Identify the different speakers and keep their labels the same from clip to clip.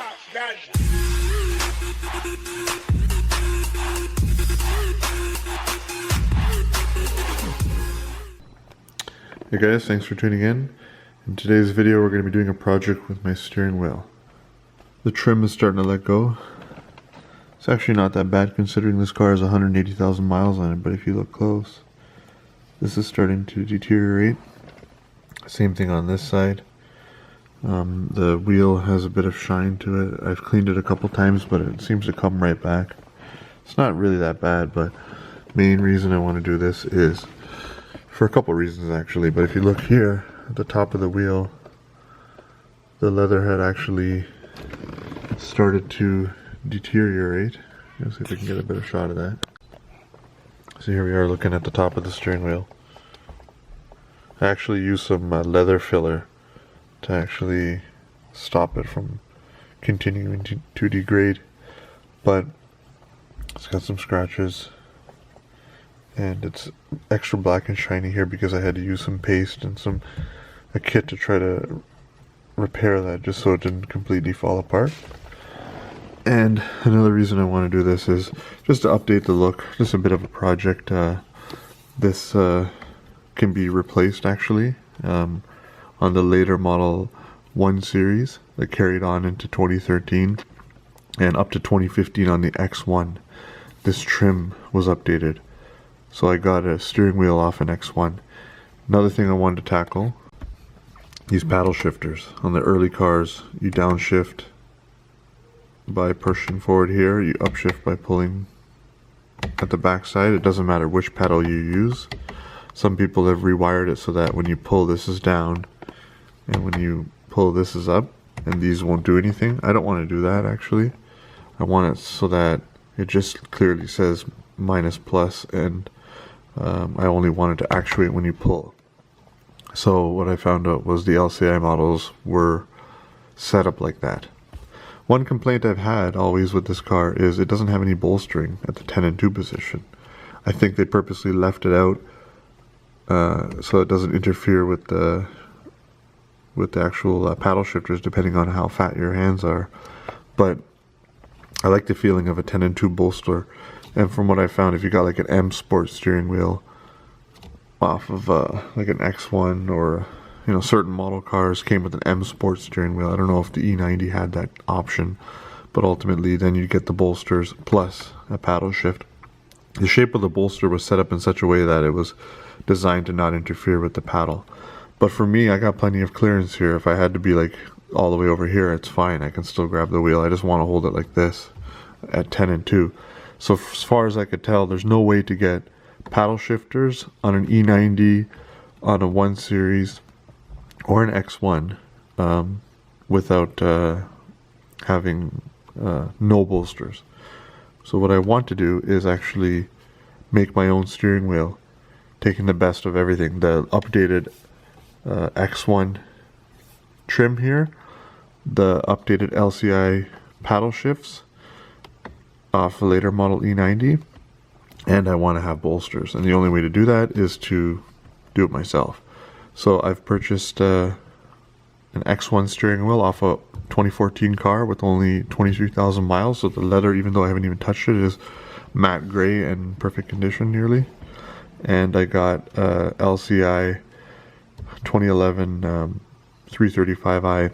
Speaker 1: Hey guys, thanks for tuning in. In today's video we're going to be doing a project with my steering wheel. The trim is starting to let go. It's actually not that bad considering this car has 180,000 miles on it, but if you look close, this is starting to deteriorate. Same thing on this side. The wheel has a bit of shine to it. I've cleaned it a couple times, but it seems to come right back. It's not really that bad, but main reason I want to do this is for a couple reasons actually. But if you look here at the top of the wheel, the leather had actually started to deteriorate. Let's see if we can get a better shot of that. So here we are looking at the top of the steering wheel. I actually used some leather filler to actually stop it from continuing to degrade, but it's got some scratches and it's extra black and shiny here because I had to use some paste and a kit to try to repair that just so it didn't completely fall apart. And another reason I want to do this is just to update the look, just a bit of a project. This can be replaced actually on the later Model 1 series that carried on into 2013 and up to 2015 on the X1. This trim was updated, so I got a steering wheel off an X1. Another thing I wanted to tackle, these paddle shifters. On the early cars, you downshift by pushing forward here, you upshift by pulling at the back side. It doesn't matter which pedal you use. Some people have rewired it so that when you pull, this is down, and when you pull, this is up, and these won't do anything. I don't want to do that actually. I want it so that it just clearly says minus plus, and I only want it to actuate when you pull. So what I found out was the LCI models were set up like that. One complaint I've had always with this car is it doesn't have any bolstering at the 10 and 2 position. I think they purposely left it out so it doesn't interfere with the actual paddle shifters, depending on how fat your hands are. But I like the feeling of a 10 and 2 bolster, and from what I found, if you got like an M Sport steering wheel off of like an X1 or certain model cars came with an M Sport steering wheel. I don't know if the E90 had that option, but ultimately then you get the bolsters plus a paddle shift. The shape of the bolster was set up in such a way that it was designed to not interfere with the paddle. But for me, I got plenty of clearance here. If I had to be like all the way over here, it's fine. I can still grab the wheel. I just want to hold it like this at 10 and 2. So as far as I could tell, there's no way to get paddle shifters on an E90, on a 1 Series, or an X1 without having no bolsters. So what I want to do is actually make my own steering wheel, taking the best of everything. The updated X1 trim here, the updated LCI paddle shifts off a later model E90, and I want to have bolsters, and the only way to do that is to do it myself. So I've purchased an X1 steering wheel off a 2014 car with only 23,000 miles, so the leather, even though I haven't even touched it, is matte gray and perfect condition nearly. And I got LCI 2011 335i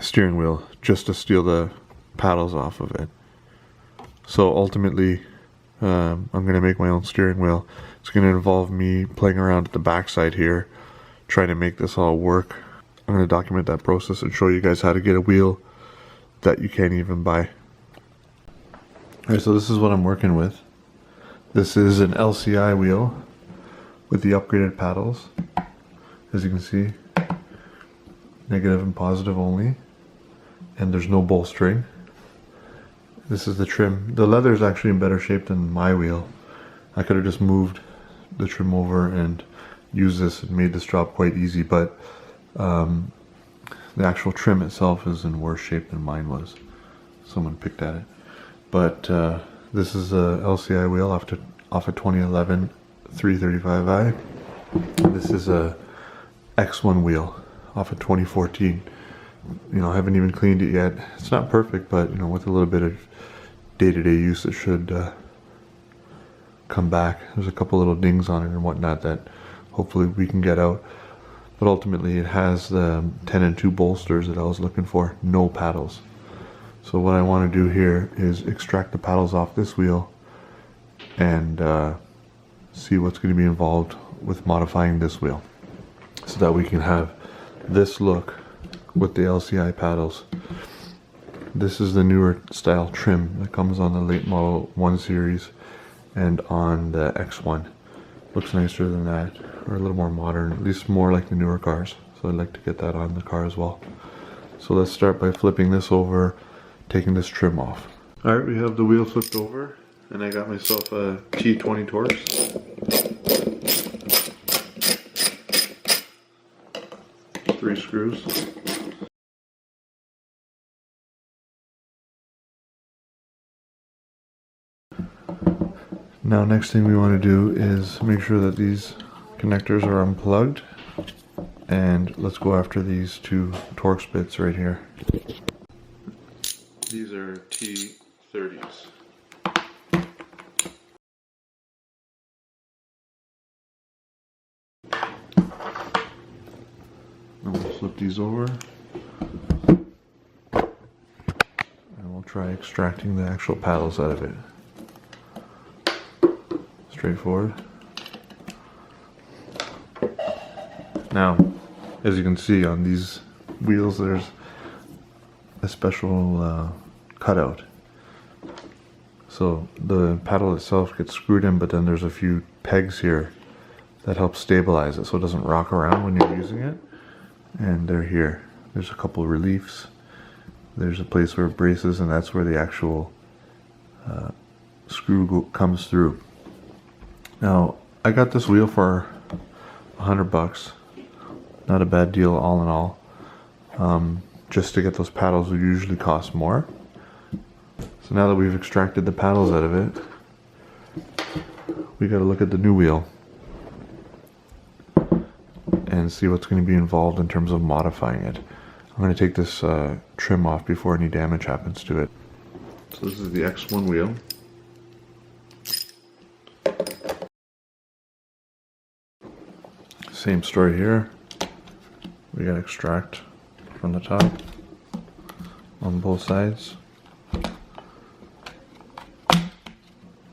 Speaker 1: steering wheel just to steal the paddles off of it. So ultimately I'm going to make my own steering wheel. It's going to involve me playing around at the backside here, trying to make this all work. I'm going to document that process and show you guys how to get a wheel that you can't even buy. Alright, so this is what I'm working with. This is an LCI wheel with the upgraded paddles. As you can see, negative and positive only, and there's no bolstering. This is the trim. The leather is actually in better shape than my wheel. I could have just moved the trim over and used this and made this job quite easy, but the actual trim itself is in worse shape than mine was. Someone picked at it. But this is a LCI wheel off a 2011 335i. This is a X1 wheel off a 2014 you know, I haven't even cleaned it yet. It's not perfect, but you know, with a little bit of day-to-day use, it should come back. There's a couple little dings on it and whatnot that hopefully we can get out. But ultimately it has the 10 and 2 bolsters that I was looking for, no paddles. So what I want to do here is extract the paddles off this wheel and see what's going to be involved with modifying this wheel, so that we can have this look with the LCI paddles. This is the newer style trim that comes on the late model 1 series and on the X1. Looks nicer than that, or a little more modern, at least more like the newer cars. So I'd like to get that on the car as well. So let's start by flipping this over, taking this trim off. Alright, we have the wheel flipped over, and I got myself a T20 Torx. 3 screws. Now next thing we want to do is make sure that these connectors are unplugged, and let's go after these 2 Torx bits right here. These are T30s. And we'll flip these over and we'll try extracting the actual paddles out of it. Straightforward. Now, as you can see on these wheels, there's a special cutout. So the paddle itself gets screwed in, but then there's a few pegs here that help stabilize it so it doesn't rock around when you're using it. And they're here. There's a couple of reliefs. There's a place where it braces, and that's where the actual screw comes through. Now, I got this wheel for $100. Not a bad deal all in all. Just to get those paddles would usually cost more. So now that we've extracted the paddles out of it, we got to look at the new wheel and see what's going to be involved in terms of modifying it. I'm going to take this trim off before any damage happens to it. So this is the X1 wheel. Same story here. We got to extract from the top on both sides.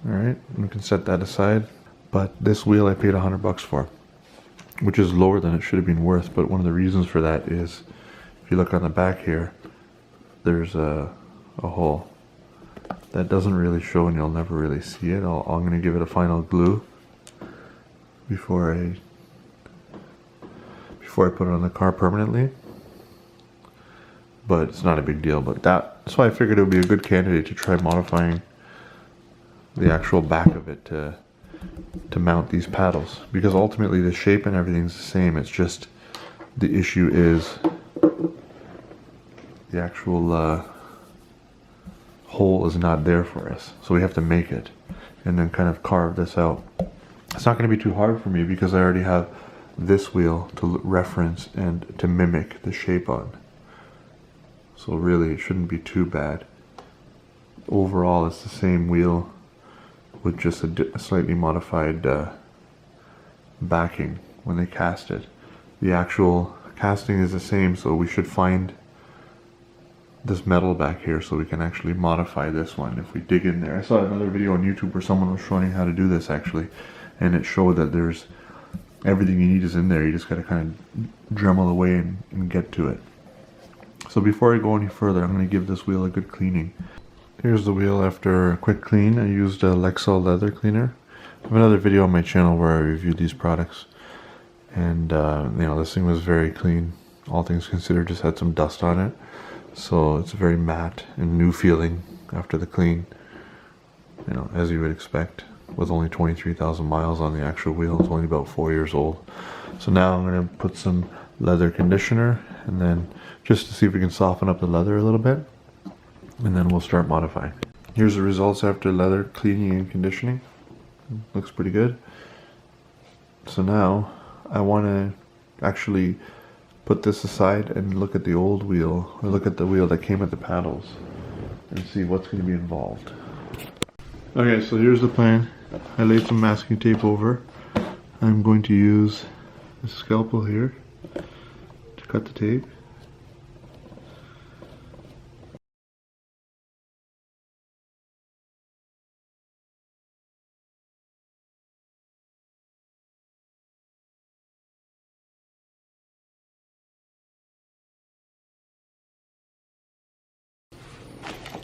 Speaker 1: Alright, we can set that aside. But this wheel I paid $100 for, which is lower than it should have been worth. But one of the reasons for that is, if you look on the back here, there's a hole that doesn't really show, and you'll never really see it. I'm going to give it a final glue before I put it on the car permanently. But it's not a big deal. But that's why I figured it would be a good candidate to try modifying the actual back of it to mount these paddles, because ultimately the shape and everything's the same. It's just the issue is the actual hole is not there for us, so we have to make it and then kind of carve this out. It's not going to be too hard for me because I already have this wheel to reference and to mimic the shape on, so really it shouldn't be too bad. Overall it's the same wheel with just a slightly modified backing when they cast it. The actual casting is the same, so we should find this metal back here so we can actually modify this one if we dig in there. I saw another video on YouTube where someone was showing how to do this actually, and it showed that there's everything you need is in there. You just got to kind of Dremel away and get to it. So before I go any further, I'm going to give this wheel a good cleaning. Here's the wheel after a quick clean. I used a Lexol leather cleaner. I have another video on my channel where I reviewed these products, and you know, this thing was very clean. All things considered, just had some dust on it, so it's very matte and new feeling after the clean. You know, as you would expect, with only 23,000 miles on the actual wheel. It's only about 4 years old. So now I'm going to put some leather conditioner, and then just to see if we can soften up the leather a little bit, and then we'll start modifying. Here's the results after leather cleaning and conditioning. Looks pretty good. So now I want to actually put this aside and look at the old wheel, or look at the wheel that came with the paddles, and see what's going to be involved. Okay, so here's the plan. I laid some masking tape over. I'm going to use a scalpel here to cut the tape.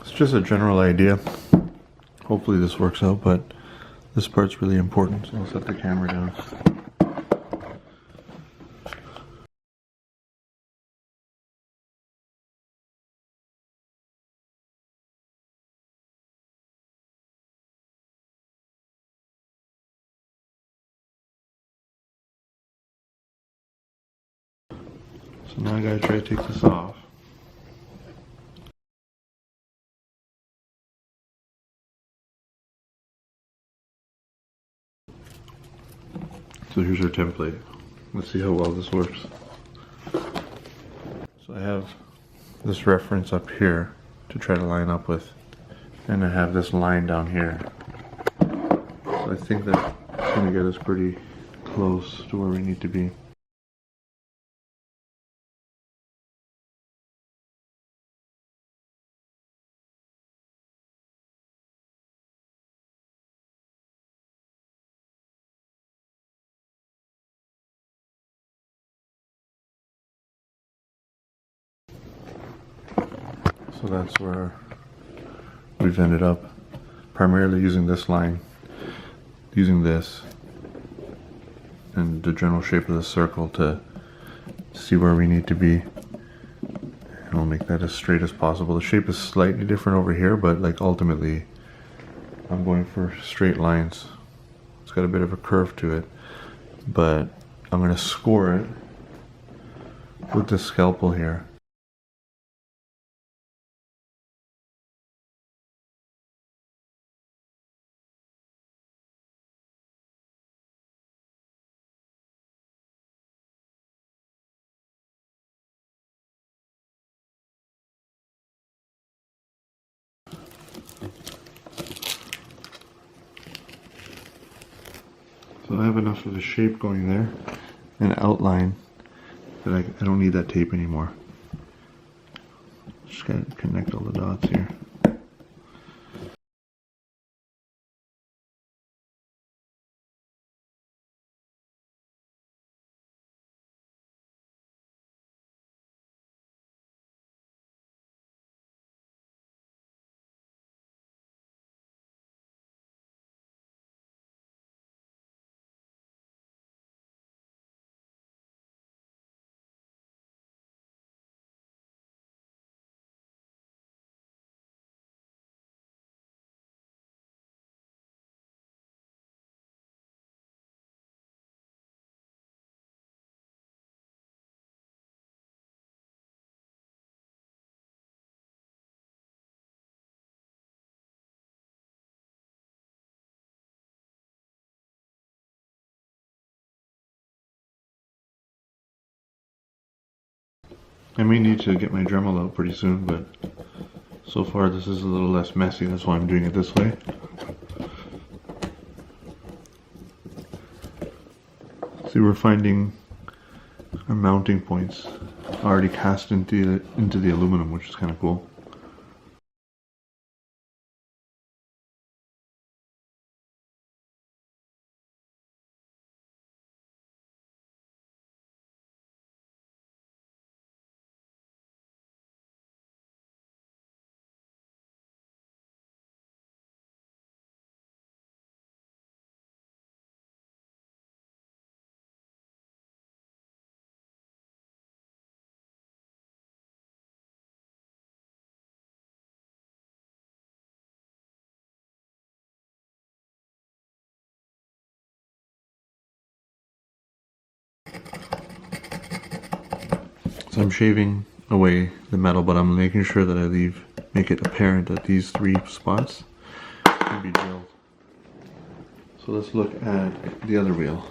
Speaker 1: It's just a general idea. Hopefully this works out, but this part's really important, so I'll set the camera down. So now I gotta try to take this off. So here's our template. Let's see how well this works. So I have this reference up here to try to line up with, and I have this line down here. So I think that's going to get us pretty close to where we need to be. So that's where we've ended up, primarily using this line, using this and the general shape of the circle to see where we need to be, and we'll make that as straight as possible. The shape is slightly different over here, but like ultimately I'm going for straight lines. It's got a bit of a curve to it, but I'm going to score it with the scalpel here. So I have enough of a shape going there, an outline, that I don't need that tape anymore. Just gotta connect all the dots here. I may need to get my Dremel out pretty soon, but so far this is a little less messy, that's why I'm doing it this way. See, we're finding our mounting points already cast into the aluminum, which is kind of cool. So I'm shaving away the metal, but I'm making sure that I make it apparent that these three spots can be drilled. So let's look at the other wheel.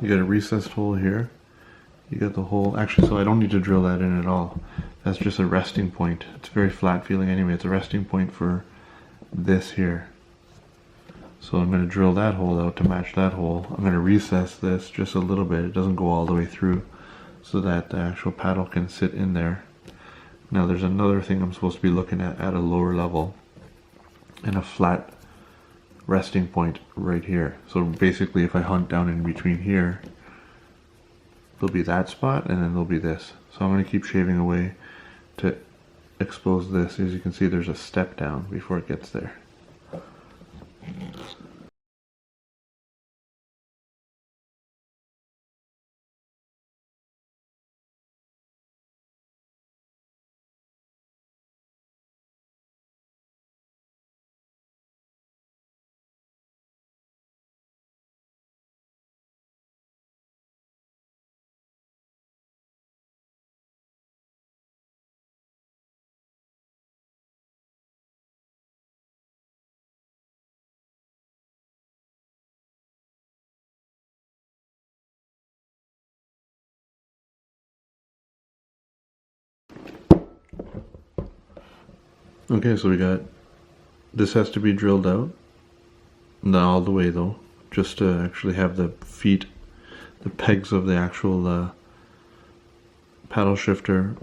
Speaker 1: You got a recessed hole here. You got the hole, actually, so I don't need to drill that in at all. That's just a resting point. It's very flat feeling anyway. It's a resting point for this here. So I'm going to drill that hole out to match that hole. I'm going to recess this just a little bit. It doesn't go all the way through, so that the actual paddle can sit in there. Now there's another thing I'm supposed to be looking at a lower level, and a flat resting point right here. So basically if I hunt down in between here, there'll be that spot, and then there'll be this. So I'm going to keep shaving away to expose this. As you can see, there's a step down before it gets there. Okay, so we got, this has to be drilled out, not all the way though, just to actually have the feet, the pegs of the actual paddle shifter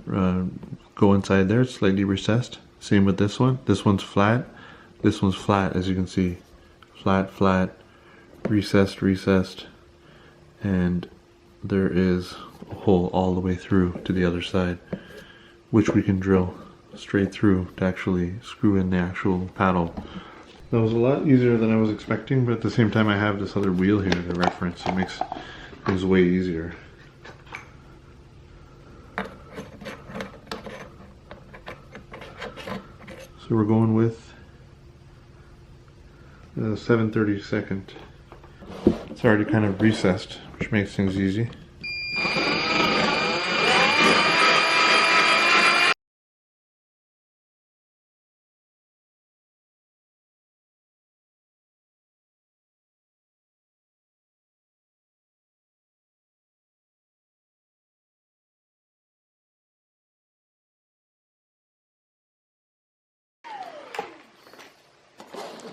Speaker 1: go inside there. It's slightly recessed. Same with this one. This one's flat, this one's flat, as you can see. Flat, flat, recessed, recessed, and there is a hole all the way through to the other side, which we can drill straight through to actually screw in the actual paddle. That was a lot easier than I was expecting, but at the same time I have this other wheel here to reference. It makes things way easier. So we're going with 7/32. It's already kind of recessed, which makes things easy.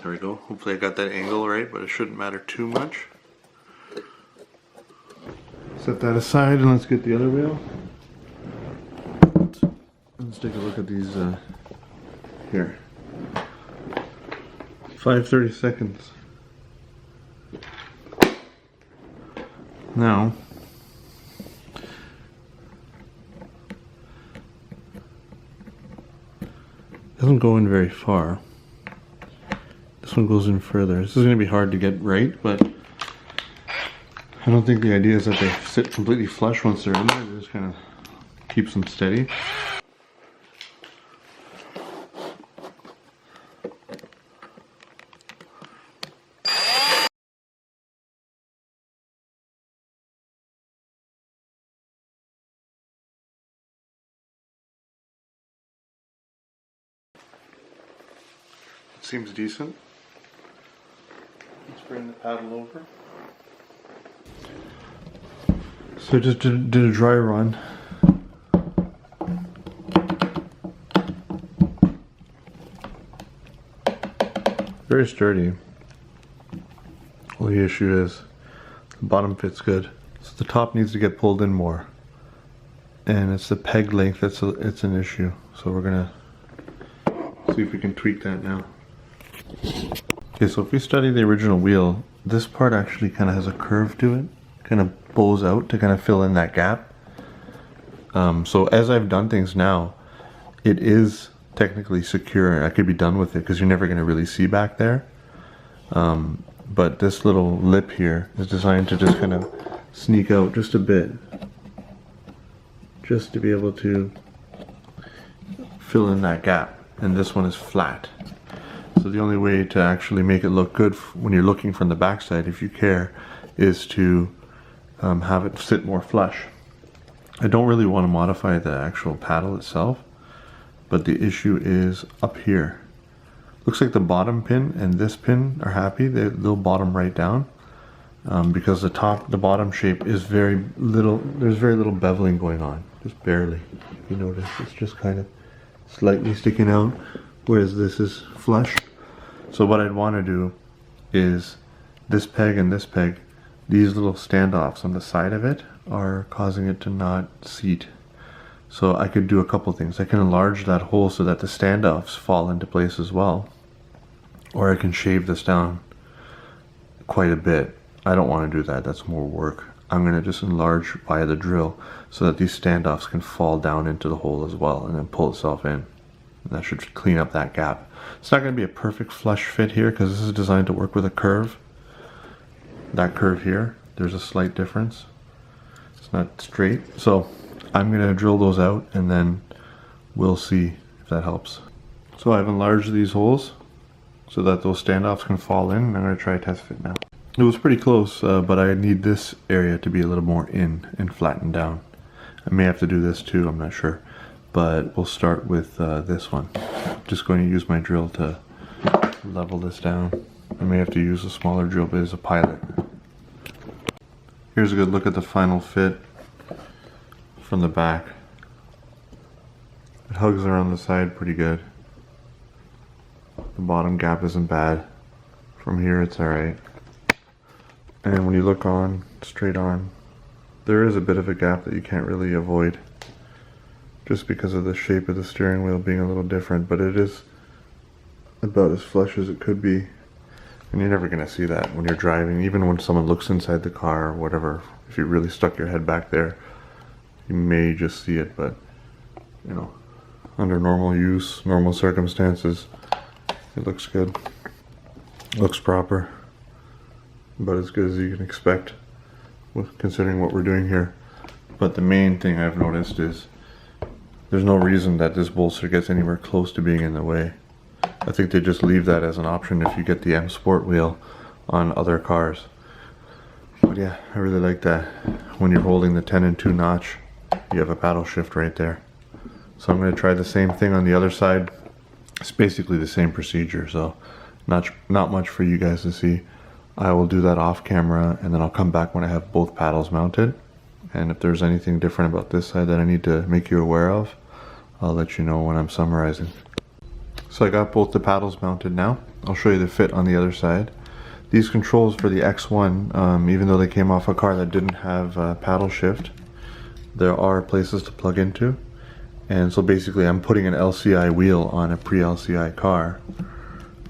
Speaker 1: There we go. Hopefully I got that angle right, but it shouldn't matter too much. Set that aside and let's get the other wheel. Let's take a look at these here. 5/32. Now, doesn't go in very far. This one goes in further. This is going to be hard to get right, but I don't think the idea is that they sit completely flush once they're in there. It just kind of keeps them steady. Seems decent. Let's bring the paddle over. So I just did a dry run. Very sturdy. Only issue is the bottom fits good. So the top needs to get pulled in more. And it's the peg length that's it's an issue. So we're gonna see if we can tweak that now. Okay, so if we study the original wheel, this part actually kind of has a curve to it, kind of bows out to kind of fill in that gap. So as I've done things now, it is technically secure. I could be done with it because you're never going to really see back there. But this little lip here is designed to just kind of sneak out just a bit, just to be able to fill in that gap. And this one is flat. So the only way to actually make it look good when you're looking from the backside, if you care, is to have it sit more flush. I don't really want to modify the actual paddle itself, but the issue is up here. Looks like the bottom pin and this pin are happy. They'll bottom right down. because the bottom shape is very little, there's very little beveling going on, just barely. If you notice, it's just kind of slightly sticking out, whereas this is flush. So what I'd want to do is this peg and this peg, these little standoffs on the side of it are causing it to not seat. So I could do a couple things. I can enlarge that hole so that the standoffs fall into place as well, or I can shave this down quite a bit. I don't want to do that, that's more work. I'm going to just enlarge via the drill so that these standoffs can fall down into the hole as well and then pull itself in. And that should clean up that gap. It's not going to be a perfect flush fit here because this is designed to work with a curve. That curve here, there's a slight difference. It's not straight. So I'm going to drill those out and then we'll see if that helps. So I've enlarged these holes so that those standoffs can fall in. I'm going to try a test fit now. It was pretty close, but I need this area to be a little more in and flattened down. I may have to do this too, I'm not sure. But we'll start with this one. Just going to use my drill to level this down. I may have to use a smaller drill bit as a pilot. Here's a good look at the final fit from the back. It hugs around the side pretty good. The bottom gap isn't bad. From here it's alright. And when you look on, straight on, there is a bit of a gap that you can't really avoid just because of the shape of the steering wheel being a little different, but it is about as flush as it could be. And you're never going to see that when you're driving, even when someone looks inside the car or whatever. If you really stuck your head back there, you may just see it, but you know, under normal use, normal circumstances, it looks good. Looks proper. About as good as you can expect considering what we're doing here. But the main thing I've noticed is there's no reason that this bolster gets anywhere close to being in the way. I think they just leave that as an option if you get the M Sport wheel on other cars. But yeah, I really like that. When you're holding the 10 and 2 notch, you have a paddle shift right there. So I'm going to try the same thing on the other side. It's basically the same procedure, so not much for you guys to see. I will do that off camera and then I'll come back when I have both paddles mounted. And if there's anything different about this side that I need to make you aware of, I'll let you know when I'm summarizing. So I got both the paddles mounted now. I'll show you the fit on the other side. These controls for the X1, even though they came off a car that didn't have paddle shift, there are places to plug into. And so basically I'm putting an LCI wheel on a pre-LCI car.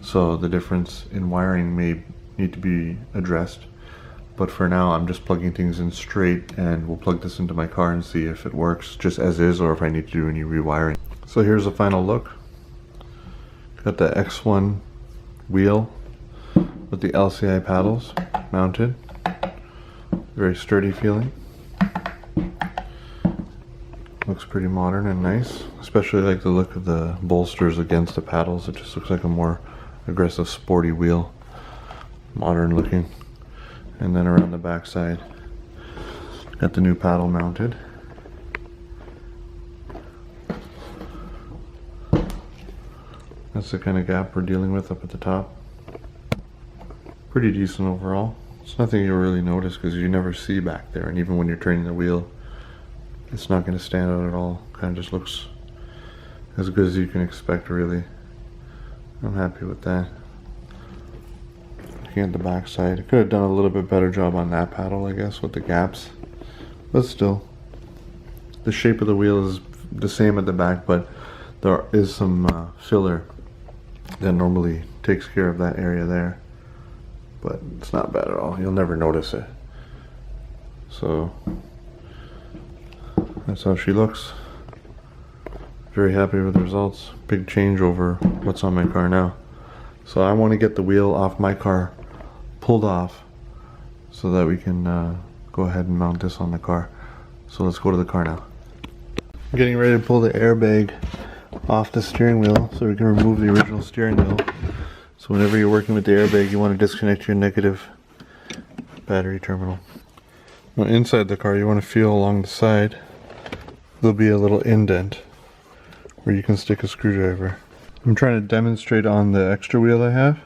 Speaker 1: So the difference in wiring may need to be addressed. But for now I'm just plugging things in straight, and we'll plug this into my car and see if it works just as is or if I need to do any rewiring. So here's the final look. Got the X1 wheel with the LCI paddles mounted. Very sturdy feeling. Looks pretty modern and nice. Especially like the look of the bolsters against the paddles. It just looks like a more aggressive sporty wheel. Modern looking. And then around the back side, got the new paddle mounted. That's the kind of gap we're dealing with up at the top. Pretty decent overall. It's nothing you'll really notice because you never see back there, and even when you're turning the wheel, it's not going to stand out at all. Kind of just looks as good as you can expect, really. I'm happy with that. Looking at the back side, I could have done a little bit better job on that paddle, I guess, with the gaps. But still, the shape of the wheel is the same at the back, but there is some filler that normally takes care of that area there. But it's not bad at all. You'll never notice it. So that's how she looks. Very happy with the results. Big change over what's on my car now. So I want to get the wheel off my car pulled off so that we can go ahead and mount this on the car. So let's go to the car now. I'm getting ready to pull the airbag off the steering wheel so we can remove the original steering wheel. So whenever you're working with the airbag, you want to disconnect your negative battery terminal. Now inside the car, you want to feel along the side. There'll be a little indent where you can stick a screwdriver. I'm trying to demonstrate on the extra wheel I have.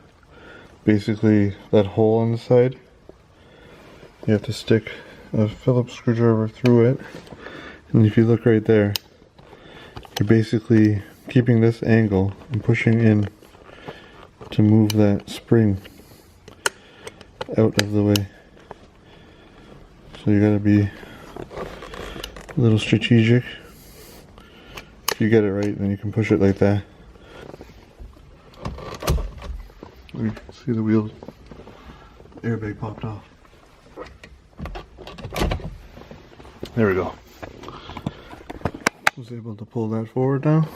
Speaker 1: Basically that hole on the side, you have to stick a Phillips screwdriver through it. And if you look right there, you're basically keeping this angle and pushing in to move that spring out of the way. So you gotta be a little strategic. If you get it right, then you can push it like that. You can see the wheel airbag popped off. There we go. Was able to pull that forward now.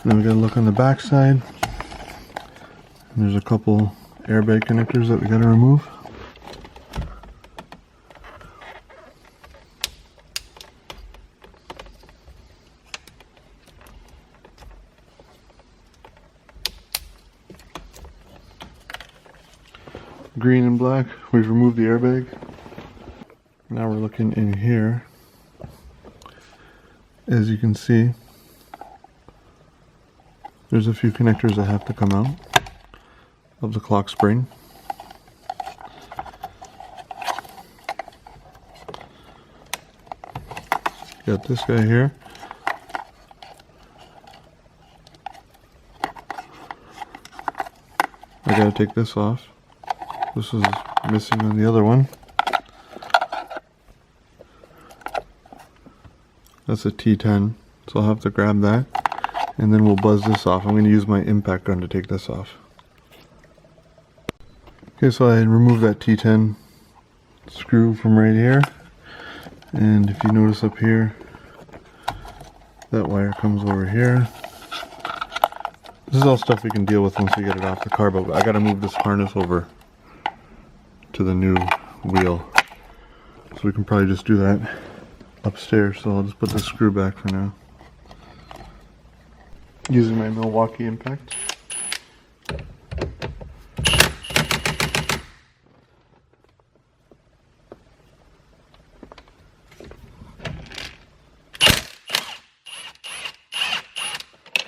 Speaker 1: Then we gotta look on the back side. And there's a couple airbag connectors that we gotta remove. Green and black, we've removed the airbag. Now we're looking in here. As you can see, there's a few connectors that have to come out of the clock spring. Got this guy here. I gotta take this off. This is missing on the other one. That's a T10, so I'll have to grab that and then we'll buzz this off. I'm going to use my impact gun to take this off. Okay, so I removed that T10 screw from right here, and if you notice up here, that wire comes over here. This is all stuff we can deal with once we get it off the car, but I got to move this harness over to the new wheel, so we can probably just do that upstairs. So I'll just put the screw back for now using my Milwaukee impact.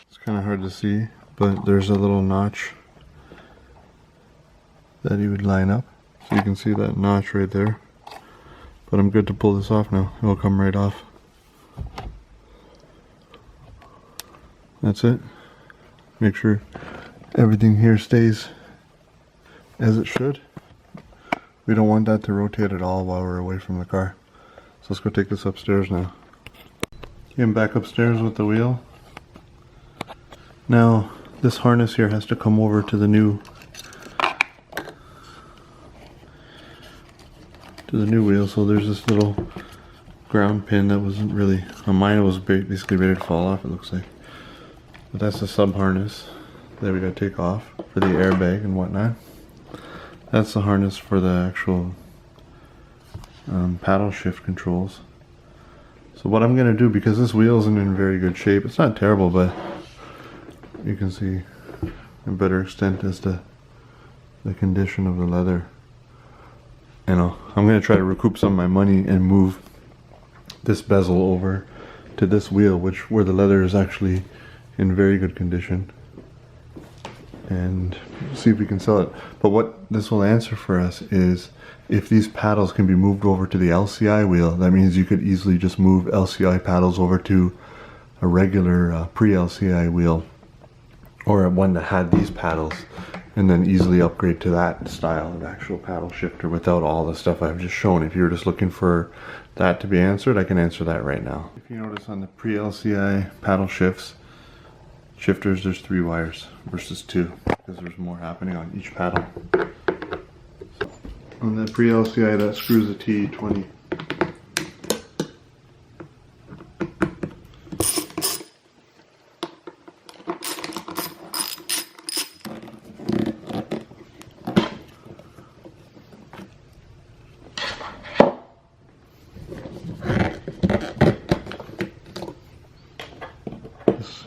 Speaker 1: It's kind of hard to see, but there's a little notch that you would line up. So you can see that notch right there. But I'm good to pull this off now. It'll come right off. That's it. Make sure everything here stays as it should. We don't want that to rotate at all while we're away from the car. So let's go take this upstairs now. Okay, I'm back upstairs with the wheel. Now this harness here has to come over to the new wheel. So there's this little ground pin that wasn't really on mine. It was basically ready to fall off, it looks like. But that's the sub harness that we gotta take off for the airbag and whatnot. That's the harness for the actual paddle shift controls. So what I'm gonna do, because this wheel isn't in very good shape, it's not terrible, but you can see a better extent as to the condition of the leather. You know, I'm going to try to recoup some of my money and move this bezel over to this wheel, where the leather is actually in very good condition, and see if we can sell it. But what this will answer for us is if these paddles can be moved over to the LCI wheel, that means you could easily just move LCI paddles over to a regular pre-LCI wheel, or one that had these paddles, and then easily upgrade to that style of actual paddle shifter without all the stuff I've just shown. If you're just looking for that to be answered, I can answer that right now. If you notice on the pre-LCI paddle shifters, there's 3 wires versus 2, because there's more happening on each paddle. So on the pre-LCI, that screws a T20.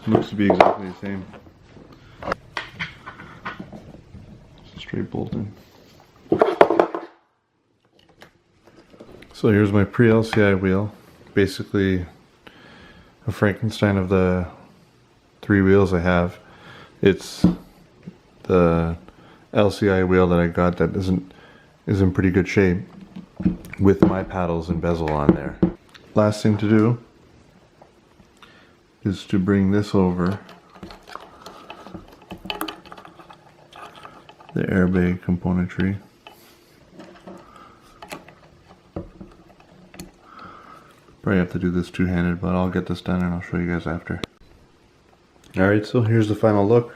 Speaker 1: Looks to be exactly the same. It's a straight bolt in. So here's my pre-LCI wheel. Basically a Frankenstein of the 3 wheels I have. It's the LCI wheel that I got that is in pretty good shape with my paddles and bezel on there. Last thing to do is to bring this over the airbag componentry. Probably have to do this two-handed, but I'll get this done and I'll show you guys after. Alright, so here's the final look.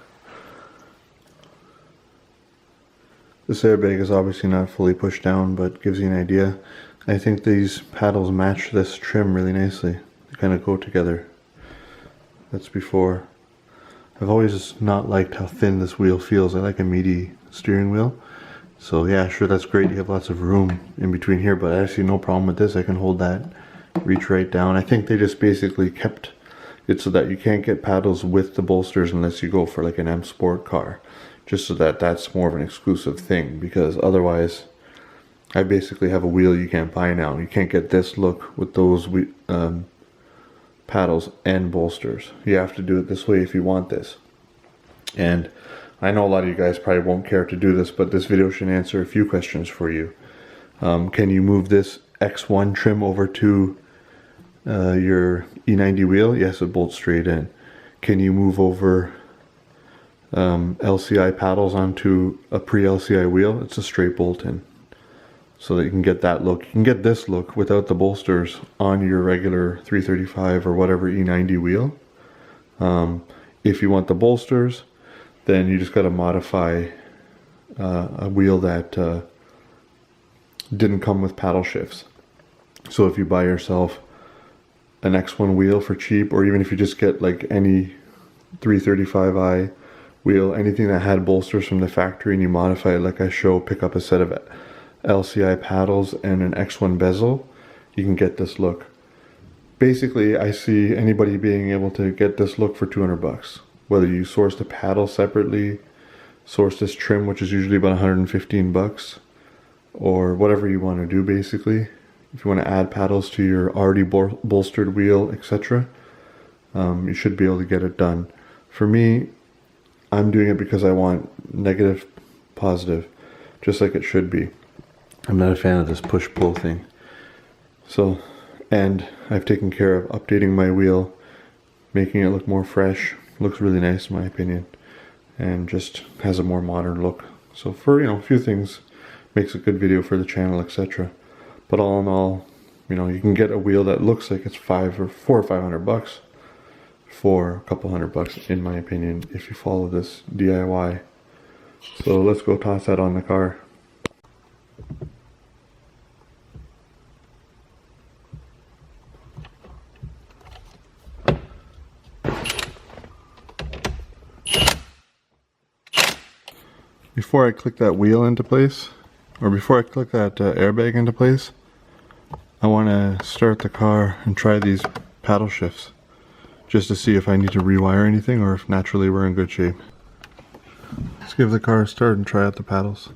Speaker 1: This airbag is obviously not fully pushed down, but gives you an idea. I think these paddles match this trim really nicely. They kind of go together. That's before. I've always not liked how thin this wheel feels. I like a meaty steering wheel. So yeah, sure, that's great. You have lots of room in between here, but I see no problem with this. I can hold that, reach right down. I think they just basically kept it so that you can't get paddles with the bolsters unless you go for like an M Sport car. Just so that that's more of an exclusive thing, because otherwise I basically have a wheel you can't buy now. You can't get this look with those paddles and bolsters. You have to do it this way if you want this. And I know a lot of you guys probably won't care to do this, but this video should answer a few questions for you. Can you move this X1 trim over to your E90 wheel? Yes, it bolts straight in. Can you move over LCI paddles onto a pre-LCI wheel? It's a straight bolt in, so that you can get that look. You can get this look without the bolsters on your regular 335 or whatever E90 wheel. If you want the bolsters, then you just got to modify a wheel that didn't come with paddle shifts. So if you buy yourself an X1 wheel for cheap, or even if you just get like any 335i wheel, anything that had bolsters from the factory, and you modify it like I show, pick up a set of LCI paddles and an X1 bezel, you can get this look. Basically, I see anybody being able to get this look for 200 bucks. Whether you source the paddle separately, source this trim, which is usually about 115 bucks, or whatever you want to do basically. If you want to add paddles to your already bolstered wheel, etc., you should be able to get it done. For me, I'm doing it because I want negative, positive, just like it should be. I'm not a fan of this push-pull thing. So, and I've taken care of updating my wheel, making it look more fresh. Looks really nice in my opinion, and just has a more modern look. So for, a few things, makes a good video for the channel, etc. But all in all, you can get a wheel that looks like it's $400 or $500 for a couple $100 in my opinion, if you follow this DIY. So let's go toss that on the car. Before I click that wheel into place, or before I click that airbag into place, I want to start the car and try these paddle shifts, just to see if I need to rewire anything or if naturally we're in good shape. Let's give the car a start and try out the paddles.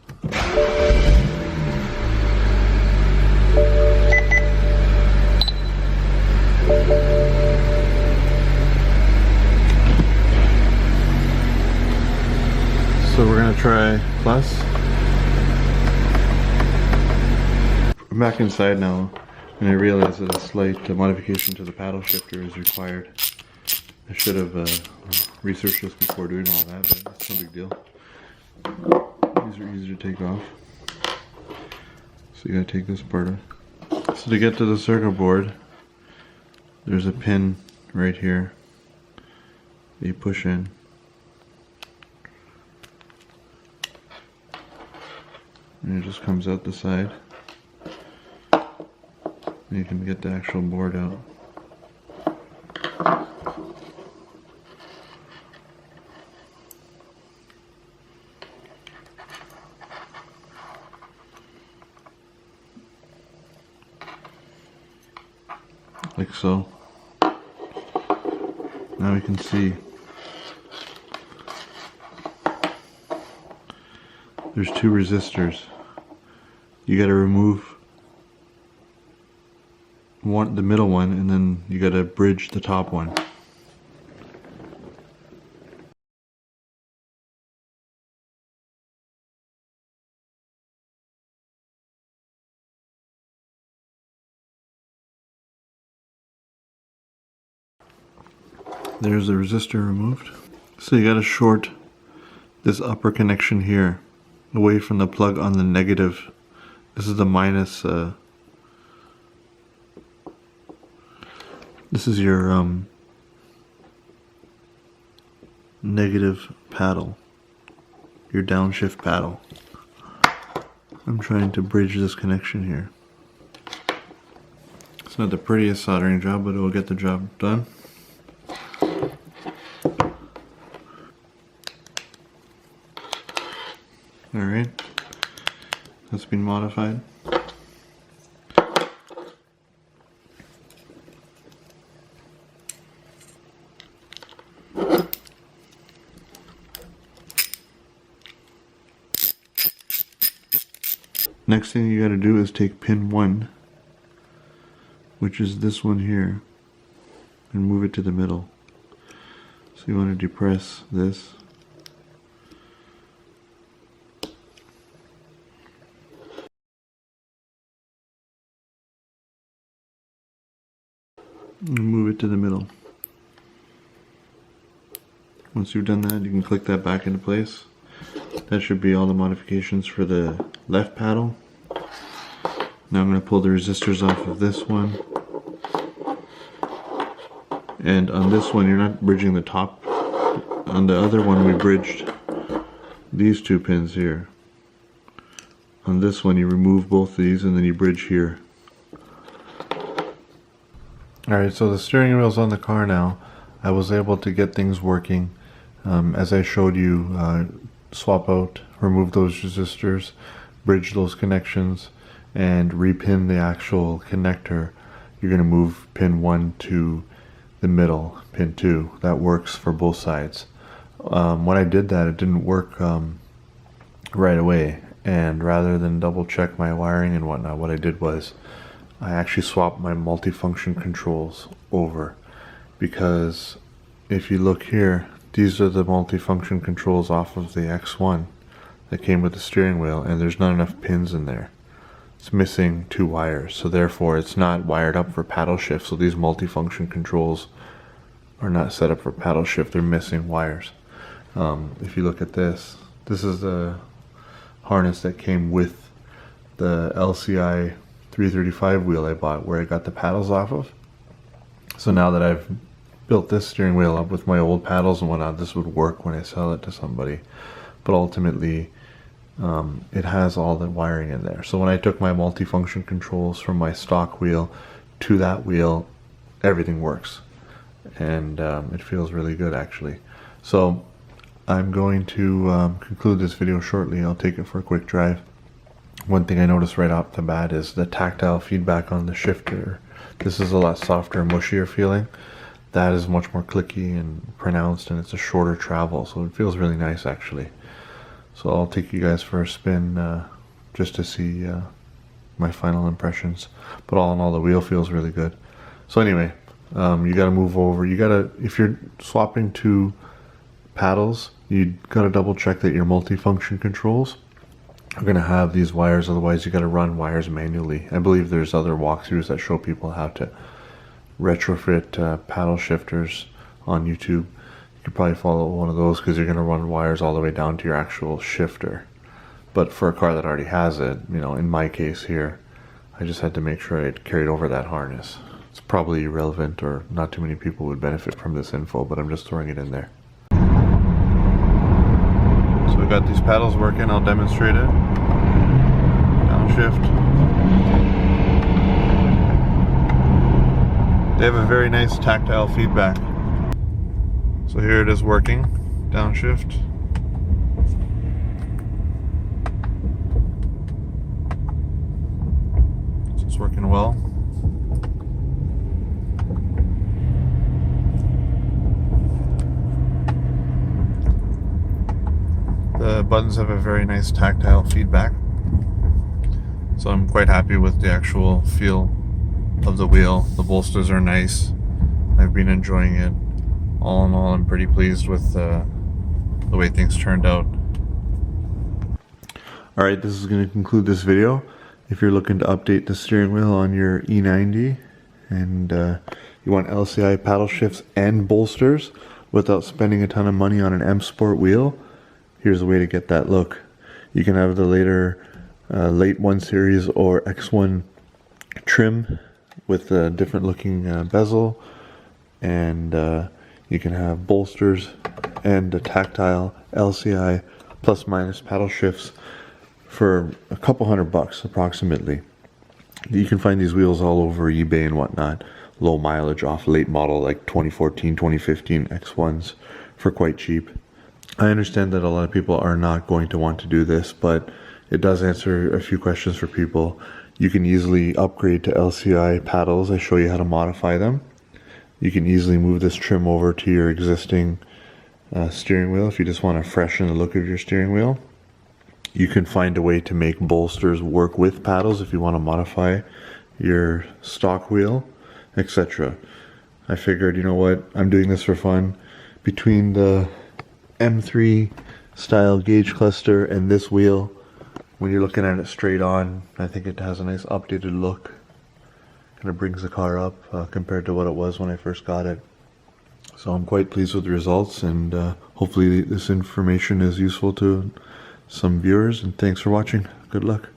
Speaker 1: So we're going to try plus. I'm back inside now, and I realize that a slight modification to the paddle shifter is required. I should have researched this before doing all that, but it's no big deal. These are easy to take off. So you gotta take this part off. So to get to the circuit board, there's a pin right here that you push in. And it just comes out the side. And you can get the actual board out. Like so. Now we can see there's two resistors. You gotta remove the middle one, and then you gotta bridge the top one. There's the resistor removed. So you gotta short this upper connection here away from the plug on the negative. This is the minus, this is your negative paddle, your downshift paddle. I'm trying to bridge this connection here. It's not the prettiest soldering job, but it will get the job done. Alright, that's been modified. Next thing you gotta do is take pin 1, which is this one here, and move it to the middle. So you want to depress this. And move it to the middle. Once you've done that, you can click that back into place. That should be all the modifications for the left paddle. Now I'm going to pull the resistors off of this one. And on this one, you're not bridging the top. On the other one, we bridged these two pins here. On this one, you remove both of these and then you bridge here. Alright, so the steering wheel's on the car now. I was able to get things working. As I showed you, swap out, remove those resistors, bridge those connections, and repin the actual connector. You're going to move pin 1 to the middle, pin 2. That works for both sides. When I did that, it didn't work right away, and rather than double check my wiring and whatnot, what I did was I actually swapped my multifunction controls over, because if you look here, these are the multifunction controls off of the X1 that came with the steering wheel, and there's not enough pins in there. It's missing 2 wires, so therefore it's not wired up for paddle shift. So these multifunction controls are not set up for paddle shift, they're missing wires. If you look at this, this is the harness that came with the LCI 335 wheel I bought, where I got the paddles off of. So now that I've built this steering wheel up with my old paddles and whatnot, this would work when I sell it to somebody. But ultimately, it has all the wiring in there. So when I took my multifunction controls from my stock wheel to that wheel, everything works. And it feels really good, actually. So I'm going to conclude this video shortly. I'll take it for a quick drive. One thing I noticed right off the bat is the tactile feedback on the shifter. This is a lot softer and mushier feeling. That is much more clicky and pronounced, and it's a shorter travel, so it feels really nice, actually. So I'll take you guys for a spin just to see my final impressions. But all in all, the wheel feels really good. So anyway, you gotta move over. You gotta, if you're swapping 2 paddles, you gotta double check that your multifunction controls are gonna have these wires. Otherwise, you gotta run wires manually. I believe there's other walkthroughs that show people how to retrofit paddle shifters on YouTube. You could probably follow one of those, because you're going to run wires all the way down to your actual shifter. But for a car that already has it, you know, in my case here, I just had to make sure I carried over that harness. It's probably irrelevant, or not too many people would benefit from this info, but I'm just throwing it in there. So we got these paddles working. I'll demonstrate it. Downshift. They have a very nice tactile feedback. So here it is working, downshift. So it's working well. The buttons have a very nice tactile feedback. So I'm quite happy with the actual feel of the wheel. The bolsters are nice. I've been enjoying it. All in all, I'm pretty pleased with the way things turned out. Alright, this is going to conclude this video. If you're looking to update the steering wheel on your E90 and you want LCI paddle shifts and bolsters without spending a ton of money on an M Sport wheel, here's a way to get that look. You can have the later late 1 Series or X1 trim with a different looking bezel, and you can have bolsters and a tactile LCI plus minus paddle shifts for a couple $100 approximately. You can find these wheels all over eBay and whatnot, low mileage off late model like 2014, 2015 X1s for quite cheap. I understand that a lot of people are not going to want to do this, but it does answer a few questions for people. You can easily upgrade to LCI paddles. I show you how to modify them. You can easily move this trim over to your existing steering wheel if you just want to freshen the look of your steering wheel. You can find a way to make bolsters work with paddles if you want to modify your stock wheel, etc. I figured, you know what, I'm doing this for fun. Between the M3 style gauge cluster and this wheel, when you're looking at it straight on, I think it has a nice updated look. Kind of brings the car up compared to what it was when I first got it. So I'm quite pleased with the results, and hopefully this information is useful to some viewers, and thanks for watching. Good luck.